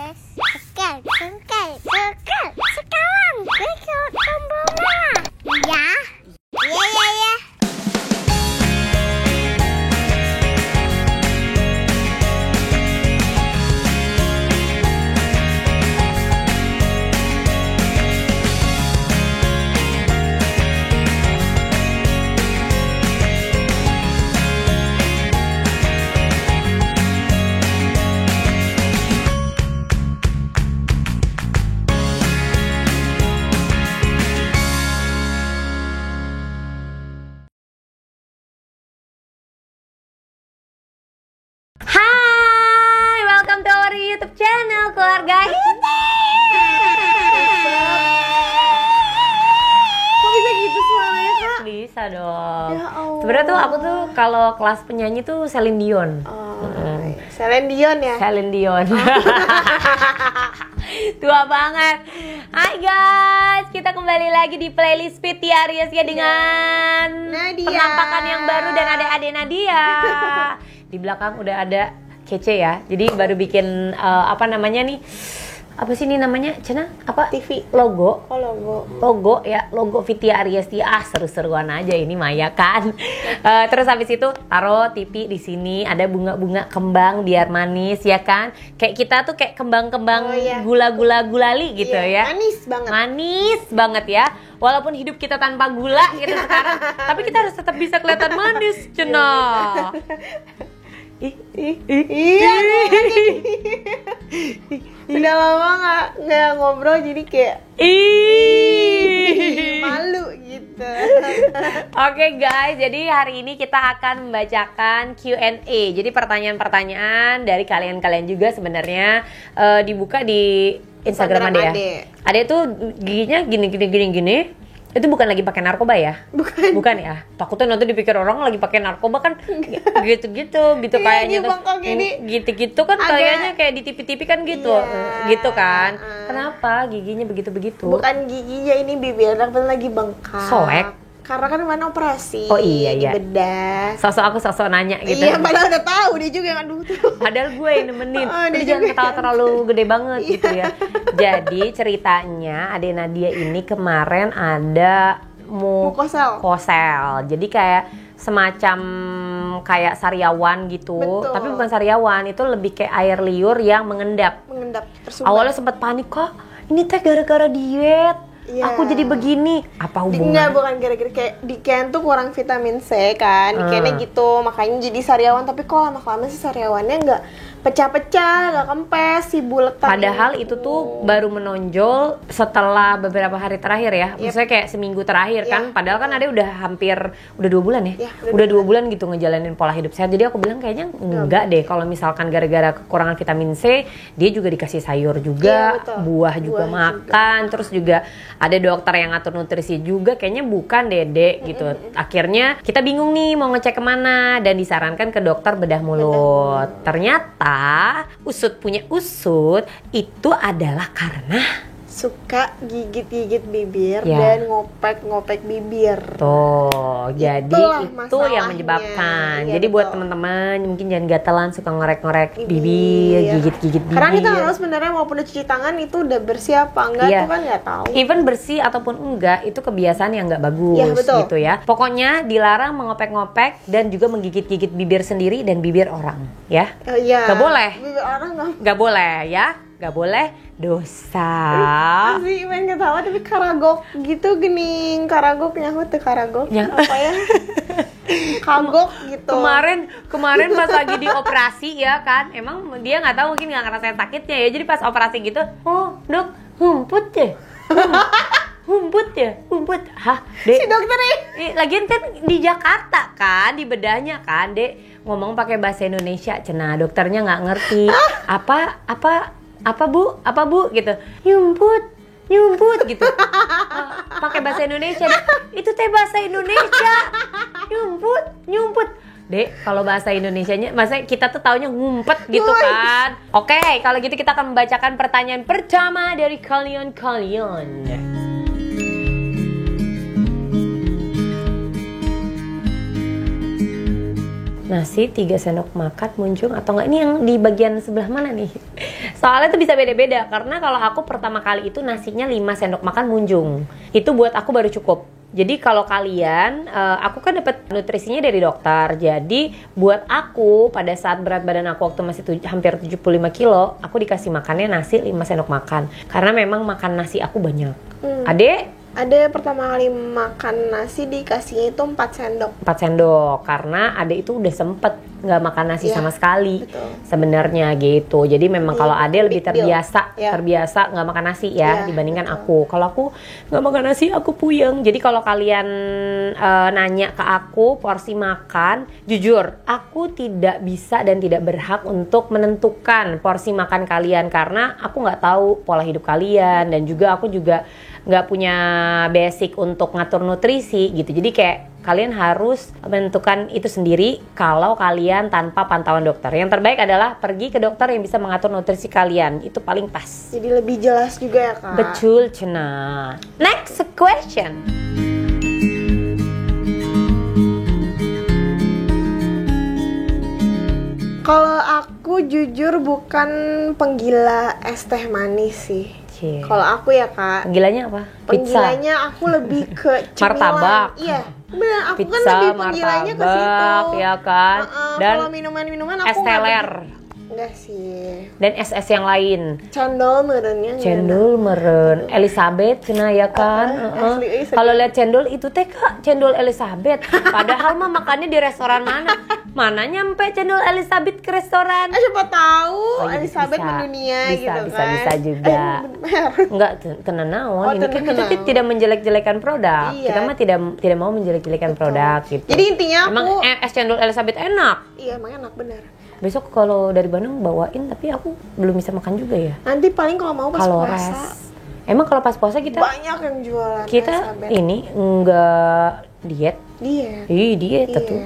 Sekarang ikut tombol merah. Ya. Ya. Hai, welcome to our YouTube channel Keluarga Hiti. Kok bisa gitu suaranya, Kak? Bisa dong. Ya Allah. Sebenarnya tuh aku tuh kalau kelas penyanyi tuh Celine Dion. Celine Dion ya? Celine Dion. Tua banget. Hai guys, kita kembali lagi di playlist Piti Aries ya dengan Nadia. penampakan yang baru dan ada adik Nadia. Di belakang udah ada Kece ya. Jadi baru bikin apa namanya nih? Apa sih ini namanya? Cina apa? TV. Logo. Oh, logo. Logo ya, logo Viti Aries. Seru-seruan aja ini Maya kan. Terus habis itu taruh TV di sini, ada bunga-bunga kembang biar manis ya kan. Kayak kita tuh kayak kembang-kembang gula-gula gulali gitu ya. Manis banget. Manis banget ya. Walaupun hidup kita tanpa gula gitu sekarang, tapi kita harus tetap bisa kelihatan manis, Cina. Iya. Udah lama nggak ngobrol jadi kayak malu gitu. Oke guys, jadi hari ini kita akan membacakan Q&A. Jadi pertanyaan-pertanyaan dari kalian-kalian juga sebenarnya dibuka di Instagram Ade ya. Ade tuh giginya gini. Itu bukan lagi pakai narkoba ya? Bukan ya? Takutnya nanti dipikir orang lagi pakai narkoba kan gitu kayaknya tuh. Gitu kan kayaknya kayak di TV-TV kan gitu. Gitu kan. Kenapa giginya begitu-begitu? Bukan giginya, ini bibir tapi lagi bengkak. Soek? Karena kan kemana operasi. Oh iya. Dibedah. Sosok nanya gitu. Iya, padahal udah tahu dia juga yang aduh tuh. Padahal gue yang nemenin. Dia dia jangan juga. ketawa terlalu gede banget gitu ya. Jadi ceritanya adik Nadia ini kemarin ada mukosel. Jadi kayak semacam kayak sariawan gitu. Betul. Tapi bukan sariawan, itu lebih kayak air liur yang mengendap. Tersumbat. Awalnya sempat panik, kok ini teh gara-gara diet. Iya. Aku jadi begini. Apa hubungannya? Enggak, bukan gara-gara kayak di Ken tuh kurang vitamin C kan. Di Kennya gitu, makanya jadi sariawan. Tapi kok lama-lama sih sariawannya nggak pecah-pecah, nggak kempes, si buletan. Padahal itu tuh baru menonjol setelah beberapa hari terakhir ya. Maksudnya kayak seminggu terakhir kan. Padahal kan ada udah hampir 2 bulan ya. Udah 2 bulan gitu ngejalanin pola hidup sehat. Jadi aku bilang kayaknya enggak deh kalau misalkan gara-gara kekurangan vitamin C, dia juga dikasih sayur juga, buah juga makan, terus juga ada dokter yang ngatur nutrisi juga, kayaknya bukan Dede gitu. Akhirnya kita bingung nih mau ngecek kemana dan disarankan ke dokter bedah mulut. Ternyata usut punya usut itu adalah karena suka gigit-gigit bibir dan ngopek-ngopek bibir. Tuh, jadi Itulah itu yang menyebabkan. Iya, jadi buat teman-teman mungkin jangan gatalan suka ngorek-ngorek bibir, gigit-gigit bibir. Karena kita tahu sebenarnya walaupun udah cuci tangan itu udah bersih apa enggak itu kan nggak tahu. Even bersih ataupun enggak itu kebiasaan yang nggak bagus gitu ya. Pokoknya dilarang mengopek-ngopek dan juga menggigit-gigit bibir sendiri dan bibir orang ya. Nggak boleh. Bibir orang nggak boleh ya. Nggak boleh, dosa. Asli main ketawa tapi karagok gitu gening. Karagok nyahut tuh karagok. Apa ya? Kagok gitu. Kemarin pas lagi dioperasi ya kan, emang dia nggak tahu, mungkin nggak ngerasain sakitnya ya. Jadi pas operasi gitu, oh dok, humput ya. Humput. Hah, Dek? Si dokter lagian kan di Jakarta kan, di bedahnya kan, Dek ngomong pakai bahasa Indonesia, cenah dokternya nggak ngerti. Apa bu gitu. Nyumput gitu. Pakai bahasa Indonesia, Dek. Itu teh bahasa Indonesia. Nyumput. Dek, kalau bahasa Indonesianya, maksudnya kita tuh taunya ngumpet gitu kan. Oke, kalau gitu kita akan membacakan pertanyaan pertama dari kalian. Nasi 3 sendok makan muncung atau enggak? Ini yang di bagian sebelah mana nih? Soalnya tuh bisa beda-beda karena kalau aku pertama kali itu nasinya 5 sendok makan munjung. Itu buat aku baru cukup. Jadi kalau kalian, aku kan dapat nutrisinya dari dokter. Jadi buat aku pada saat berat badan aku waktu masih hampir 75 kilo, aku dikasih makannya nasi 5 sendok makan. Karena memang makan nasi aku banyak. Ada pertama kali makan nasi dikasihnya itu 4 sendok. 4 sendok karena Ade itu udah sempet nggak makan nasi sama sekali sebenarnya gitu. Jadi memang kalau Ade lebih terbiasa nggak makan nasi dibandingkan aku. Kalau aku nggak makan nasi aku puyeng. Jadi kalau kalian nanya ke aku porsi makan, jujur aku tidak bisa dan tidak berhak untuk menentukan porsi makan kalian karena aku nggak tahu pola hidup kalian dan juga aku juga nggak punya basic untuk ngatur nutrisi gitu. Jadi kayak kalian harus menentukan itu sendiri kalau kalian tanpa pantauan dokter. Yang terbaik adalah pergi ke dokter yang bisa mengatur nutrisi kalian. Itu paling pas. Jadi lebih jelas juga ya Kak. Betul, Cina. Next question. Kalau aku jujur bukan penggila es teh manis sih. Kalau aku ya Kak. Penggilanya apa? Penggilanya aku lebih ke cemilan. Martabak. Iya. Benar, aku Pizza, kan lebih penggilanya ke situ. martabak, ya kan. Dan kalau minuman-minuman aku es teler. Enggak sih. Dan es-es yang lain. Cendol merennya. Cendol meren. Elizabeth kena ya kan. Kalau lihat cendol itu teh Kak, cendol Elizabeth. Padahal mah makannya di restoran mana? Mana nyampe cendol Elizabeth ke restoran? Siapa tahu iya, Elizabeth bisa. mendunia Bisa, gitu kan. Bisa juga. Enggak kena naon. Ini kan kita tidak menjelek-jelekan produk. Iya. Kita mah tidak mau menjelek-jelekan produk gitu. Jadi intinya emang es cendol Elizabeth enak. Iya, emang enak benar. Besok kalau dari Bandung bawain, tapi aku belum bisa makan juga ya. Nanti paling kalau mau pas Kalores. puasa. Emang kalau pas puasa kita banyak yang jualan. Kita ini enggak diet. Diet tuh.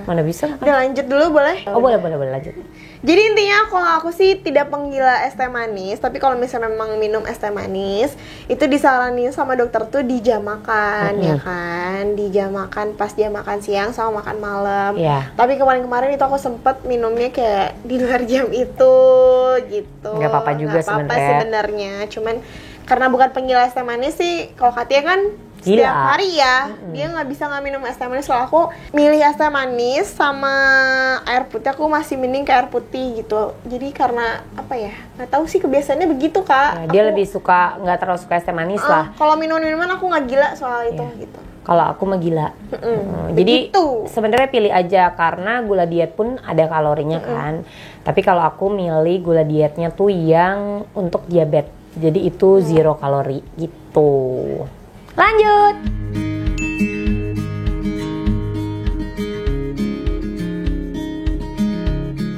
Mana bisa makan. Udah lanjut dulu boleh? Oh boleh lanjut. Jadi intinya kalau aku sih tidak penggila es teh manis, tapi kalau misalnya memang minum es teh manis, itu disaranin sama dokter tuh di jam makan, ya kan? Di jam makan pas jam makan siang sama makan malam. Tapi kemarin itu aku sempet minumnya kayak di luar jam itu, gitu. Nggak apa-apa juga sebenarnya. Cuman karena bukan penggila es teh manis sih, kalau Katia kan setiap hari ya, dia nggak bisa nggak minum es teh manis. Soalnya aku milih es teh manis sama air putih, aku masih mending ke air putih gitu. Jadi karena apa ya, nggak tahu sih kebiasaannya begitu Kak. Dia lebih suka, nggak terlalu suka es teh manis lah. Kalau minuman aku nggak gila soal itu gitu. Kalau aku mah gila. Jadi sebenarnya pilih aja karena gula diet pun ada kalorinya kan. Tapi kalau aku milih gula dietnya tuh yang untuk diabetes. Jadi itu 0 kalori gitu. Lanjut.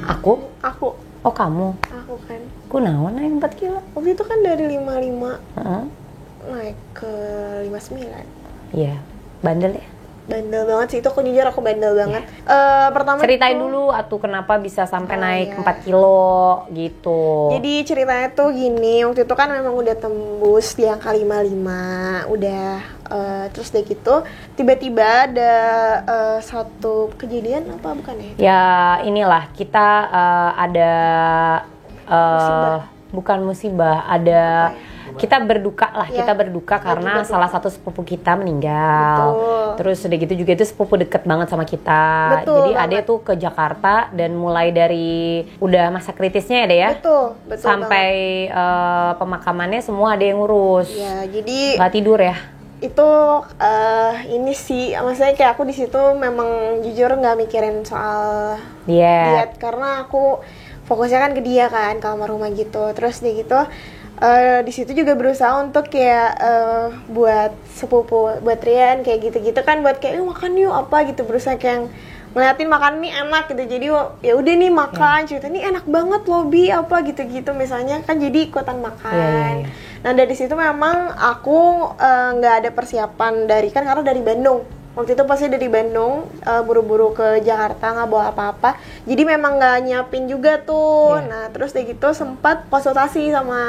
Aku? Oh kamu? Aku kan. Aku naon naik 4 kilo. Waktu itu kan dari 55 naik ke 59. Iya, bandel ya? Bandel banget sih, itu aku jujur aku bandel banget. Pertama ceritain dulu atuh kenapa bisa sampai naik 4 kilo gitu. Jadi ceritanya tuh gini, waktu itu kan memang udah tembus di angka 55, udah terus deh gitu tiba-tiba ada satu kejadian apa bukan ya? Ya inilah kita ada bukan musibah, ada kita berduka lah, kita berduka karena salah satu sepupu kita meninggal. Terus udah gitu juga itu sepupu deket banget sama kita. Jadi Ade tuh ke Jakarta dan mulai dari udah masa kritisnya ya Ade ya. Betul sampai pemakamannya semua ada yang ngurus. Ya, jadi nggak tidur ya. Itu ini sih, maksudnya kayak aku di situ memang jujur nggak mikirin soal diet karena aku fokusnya kan ke dia kan, ke almarhumah gitu. Terus dia gitu di situ juga berusaha untuk kayak buat sepupu, buat Rian kayak gitu-gitu kan, buat kayak makan yuk apa gitu, berusaha kayak ngeliatin makan nih enak gitu. Jadi ya udah nih makan, cerita nih enak banget lobby apa gitu-gitu misalnya kan, jadi ikutan makan. Nah dari situ memang aku nggak ada persiapan dari kan karena dari Bandung. Waktu itu pasti dari Bandung buru-buru ke Jakarta nggak bawa apa-apa, jadi memang nggak nyiapin juga tuh. Nah terus kayak gitu sempat konsultasi sama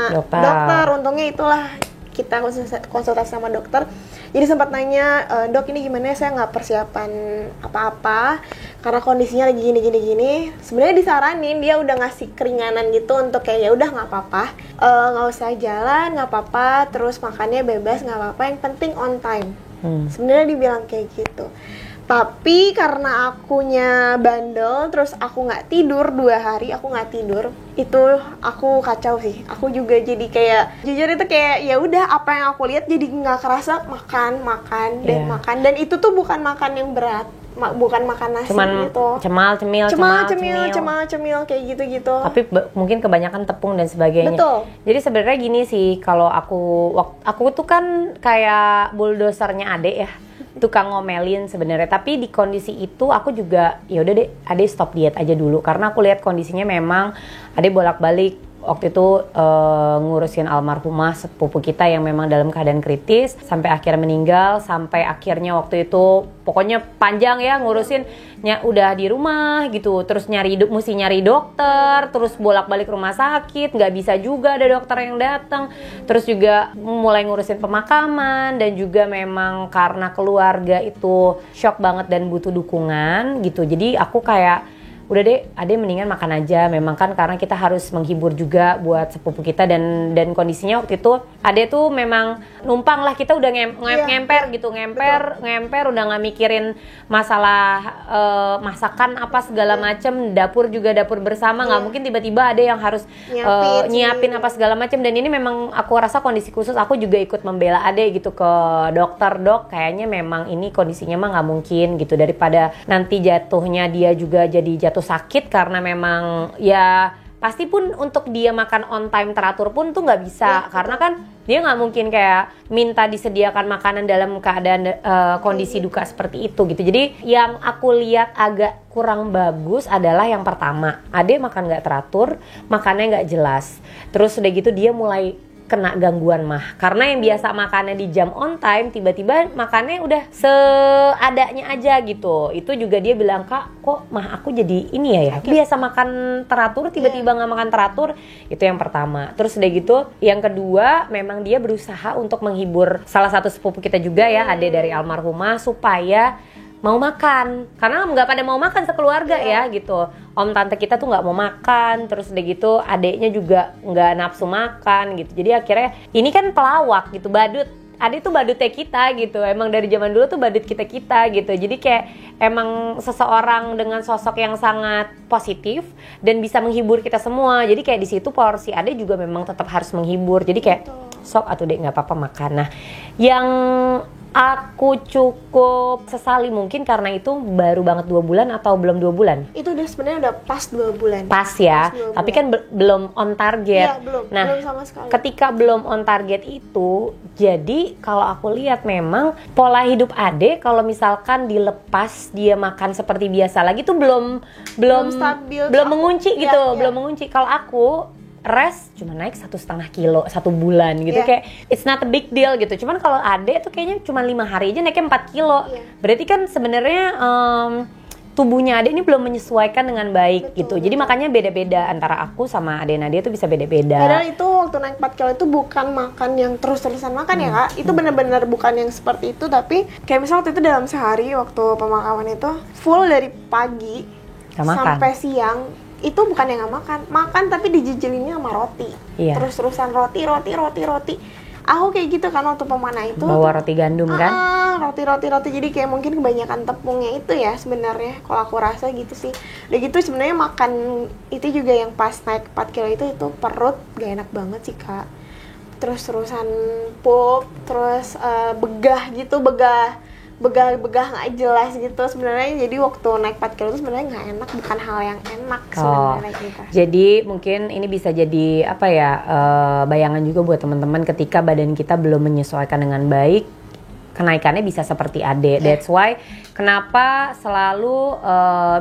dokter. Untungnya itulah kita konsultasi sama dokter. Jadi sempat nanya, dok ini gimana ya, saya nggak persiapan apa-apa karena kondisinya lagi gini. Sebenarnya disaranin, dia udah ngasih keringanan gitu untuk kayak ya udah nggak apa-apa, nggak usah jalan, nggak apa-apa, terus makannya bebas, nggak apa-apa, yang penting on time. Sebenarnya dibilang kayak gitu. Tapi karena akunya bandel, terus aku nggak tidur 2 hari, aku nggak tidur, itu aku kacau sih. Aku juga jadi kayak, jujur itu kayak ya udah apa yang aku lihat jadi nggak kerasa makan dan makan. Dan itu tuh bukan makan yang berat, bukan makan nasi gitu. Cemil kayak gitu. Tapi mungkin kebanyakan tepung dan sebagainya. Betul. Jadi sebenarnya gini sih, kalau aku tuh kan kayak bulldosernya Ade ya. Tukang ngomelin sebenarnya, tapi di kondisi itu aku juga ya udah deh, Ade stop diet aja dulu karena aku lihat kondisinya memang Ade bolak-balik waktu itu ngurusin almarhumah sepupu kita yang memang dalam keadaan kritis sampai akhirnya meninggal, sampai akhirnya waktu itu pokoknya panjang ya ngurusin, udah di rumah gitu, terus mesti nyari dokter, terus bolak-balik rumah sakit, nggak bisa juga ada dokter yang datang, terus juga mulai ngurusin pemakaman, dan juga memang karena keluarga itu shock banget dan butuh dukungan gitu. Jadi aku kayak udah deh, Ade mendingan makan aja. Memang kan karena kita harus menghibur juga buat sepupu kita, dan kondisinya waktu itu Ade tuh memang numpang lah, kita udah ngemper udah nggak mikirin masalah masakan apa segala macem, dapur juga dapur bersama, nggak mungkin tiba-tiba ada yang harus nyiapin apa segala macem. Dan ini memang aku rasa kondisi khusus, aku juga ikut membela Ade gitu ke dokter, dok kayaknya memang ini kondisinya mah nggak mungkin gitu, daripada nanti jatuhnya dia juga jadi jatuh sakit karena memang ya pasti pun untuk dia makan on time teratur pun tuh nggak bisa, karena kan dia nggak mungkin kayak minta disediakan makanan dalam keadaan kondisi duka seperti itu gitu. Jadi yang aku lihat agak kurang bagus adalah yang pertama, Ade makan nggak teratur, makannya nggak jelas, terus udah gitu dia mulai kena gangguan mah, karena yang biasa makannya di jam on time tiba-tiba makannya udah seadanya aja gitu. Itu juga dia bilang, Kak kok mah aku jadi ini ya biasa makan teratur tiba-tiba nggak makan teratur. Itu yang pertama. Terus udah gitu yang kedua, memang dia berusaha untuk menghibur salah satu sepupu kita juga ya, Ade dari almarhumah, supaya mau makan, karena nggak pada mau makan sekeluarga ya gitu. Om tante kita tuh nggak mau makan, terus udah gitu adeknya juga nggak nafsu makan gitu. Jadi akhirnya ini kan pelawak gitu, badut. Ade tuh badutnya kita gitu, emang dari zaman dulu tuh badut kita gitu. Jadi kayak emang seseorang dengan sosok yang sangat positif dan bisa menghibur kita semua. Jadi kayak di situ porsi Ade juga memang tetap harus menghibur. Jadi kayak sok atuh dek nggak apa-apa makan. Nah yang aku cukup sesali mungkin karena itu baru banget 2 bulan atau belum 2 bulan? Itu udah sebenarnya udah pas 2 bulan. Pas ya, pas 2 tapi bulan. Kan belum on target. Iya, belum sama sekali. Ketika belum on target itu, jadi kalau aku lihat memang pola hidup Ade kalau misalkan dilepas dia makan seperti biasa lagi tuh belum stabil, belum mengunci gitu, belum mengunci. Kalau aku rest cuma naik 1,5 kilo 1 bulan gitu, kayak it's not a big deal gitu. Cuman kalau Ade tuh kayaknya cuma 5 hari aja naiknya 4 kilo. Berarti kan sebenarnya tubuhnya Ade ini belum menyesuaikan dengan baik. Betul, gitu. Jadi makanya beda-beda antara aku sama Ade Nadia tuh bisa beda-beda. Padahal itu waktu naik 4 kilo itu bukan makan yang terus-terusan makan ya Kak. Itu benar-benar bukan yang seperti itu, tapi kayak misalnya waktu itu dalam sehari waktu pemakaman itu full dari pagi sampai siang. Itu bukan yang nggak makan tapi dijijilinnya sama roti, terus-terusan roti. Aku kayak gitu kan waktu pemanah itu bawa roti gandum kan, roti. Jadi kayak mungkin kebanyakan tepungnya itu ya sebenarnya, kalau aku rasa gitu sih. Udah gitu sebenarnya makan itu juga yang pas naik 4 kilo itu perut gak enak banget sih Kak. Terus-terusan pup, terus begah nggak jelas gitu sebenarnya. Jadi waktu naik 4 kilo itu sebenarnya nggak enak, bukan hal yang enak sebenarnya gitu. Jadi mungkin ini bisa jadi apa ya, bayangan juga buat teman-teman ketika badan kita belum menyesuaikan dengan baik, kenaikannya bisa seperti Ade. That's why kenapa selalu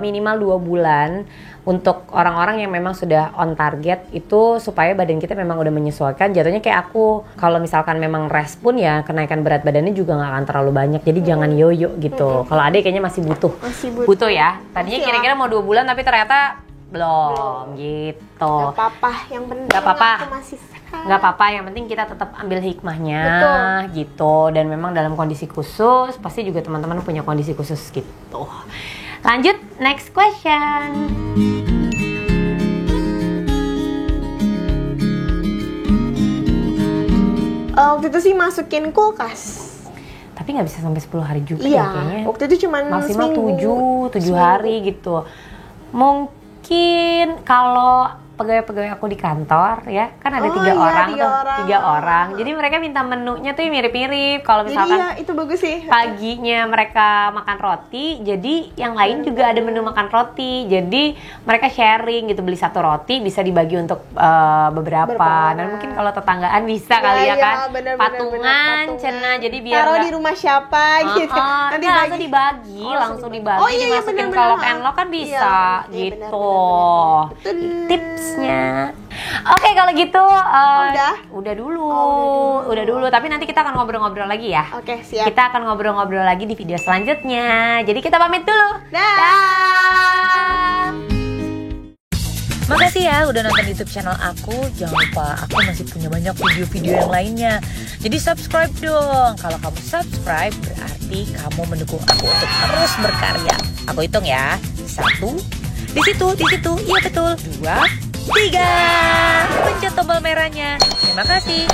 minimal 2 bulan untuk orang-orang yang memang sudah on target itu, supaya badan kita memang udah menyesuaikan. Jatuhnya kayak aku, kalau misalkan memang rest pun ya kenaikan berat badannya juga nggak akan terlalu banyak. Jadi jangan yoyo gitu. Kalau Ade kayaknya masih butuh ya. Tadinya kira-kira mau 2 bulan tapi ternyata belum gitu. Gak apa-apa, yang penting aku masih sehat. Gak apa-apa, yang penting kita tetap ambil hikmahnya. Gitu. Dan memang dalam kondisi khusus pasti juga teman-teman punya kondisi khusus gitu. Lanjut, next question. Waktu itu sih masukin kulkas. Tapi nggak bisa sampai 10 hari juga Iya, ya kayaknya. waktu itu cuman maksimal seminggu. 7 hari gitu. Mungkin kalau pegawai-pegawai aku di kantor ya, kan ada 3 orang tuh, 3 orang. Jadi mereka minta menunya tuh mirip-mirip. Kalau misalkan jadi ya, itu bagus sih. paginya mereka makan roti, jadi yang lain juga ada menu makan roti. Jadi mereka sharing gitu, beli 1 roti bisa dibagi untuk beberapa. Dan mungkin kalau tetanggaan bisa kali ya kan, patungan, cena. Jadi biar taruh di rumah siapa gitu. Nanti langsung dibagi, Oh, iya, dimasukin bener, ke lock bener. and lock kan bisa Iya, iya, gitu. bener. Tipsnya. Oke, kalau gitu udah dulu. Tapi nanti kita akan ngobrol-ngobrol lagi ya. Oke, siap. Kita akan ngobrol-ngobrol lagi di video selanjutnya. Jadi kita pamit dulu. Dah. Makasih ya udah nonton YouTube channel aku. Jangan lupa aku masih punya banyak video-video yang lainnya. Jadi subscribe dong. Kalau kamu subscribe berarti kamu mendukung aku untuk terus berkarya. Aku hitung ya. 1, di situ, iya betul. 2, 3. Pencet tombol merahnya. Terima kasih.